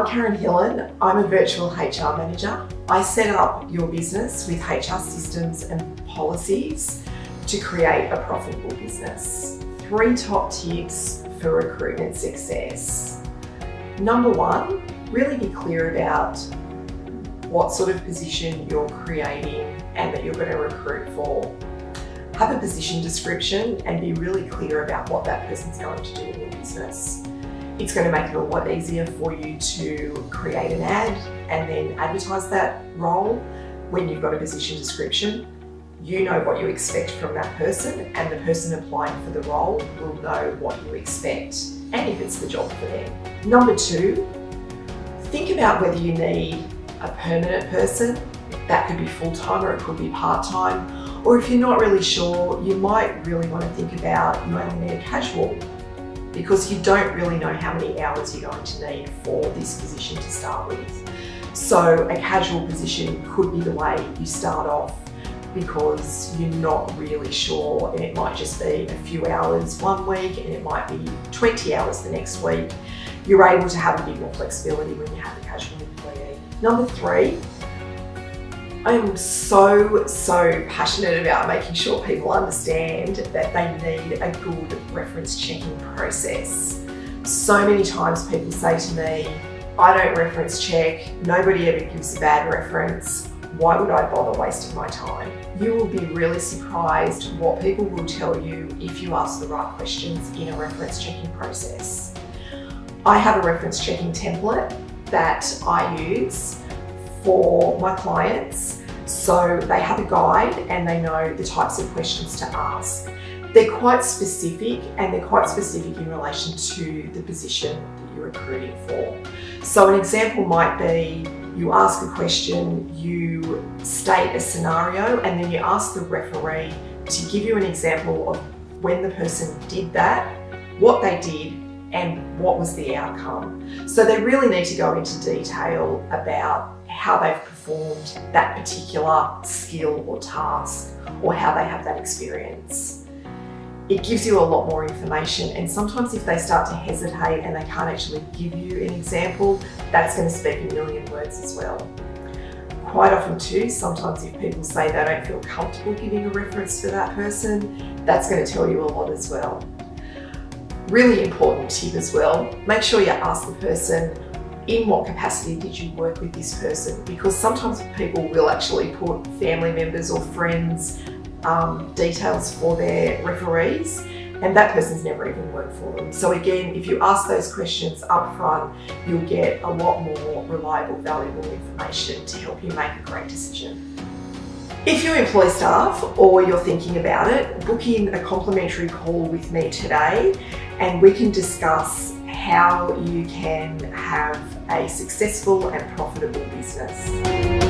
I'm Karen Hillen. I'm a virtual HR manager. I set up your business with HR systems and policies to create a profitable business. 3 top tips for recruitment success. Number 1, really be clear about what sort of position you're creating and that you're going to recruit for. Have a position description and be really clear about what that person's going to do in your business. It's going to make it a lot easier for you to create an ad and then advertise that role when you've got a position description. You know what you expect from that person, and the person applying for the role will know what you expect and if it's the job for them. Number 2, think about whether you need a permanent person. That could be full-time or it could be part-time. Or if you're not really sure, you might really want to think about you only need a casual, because you don't really know how many hours you're going to need for this position to start with. So a casual position could be the way you start off, because you're not really sure, and it might just be a few hours one week and it might be 20 hours the next week. You're able to have a bit more flexibility when you have a casual employee. Number 3, I am so passionate about making sure people understand that they need a good reference checking process. So many times people say to me, I don't reference check, nobody ever gives a bad reference, why would I bother wasting my time? You will be really surprised what people will tell you if you ask the right questions in a reference checking process. I have a reference checking template that I use for my clients, so they have a guide and they know the types of questions to ask. They're quite specific, and they're quite specific in relation to the position that you're recruiting for. So an example might be, you ask a question, you state a scenario, and then you ask the referee to give you an example of when the person did that, what they did, and what was the outcome. So they really need to go into detail about how they've performed that particular skill or task, or how they have that experience. It gives you a lot more information, and sometimes if they start to hesitate and they can't actually give you an example, that's going to speak a million words as well. Quite often too, sometimes if people say they don't feel comfortable giving a reference to that person, that's going to tell you a lot as well. Really important tip as well, make sure you ask the person, in what capacity did you work with this person? Because sometimes people will actually put family members or friends details for their referees, and that person's never even worked for them. So again, if you ask those questions up front, you'll get a lot more reliable, valuable information to help you make a great decision. If you employ staff or you're thinking about it, book in a complimentary call with me today and we can discuss how you can have a successful and profitable business.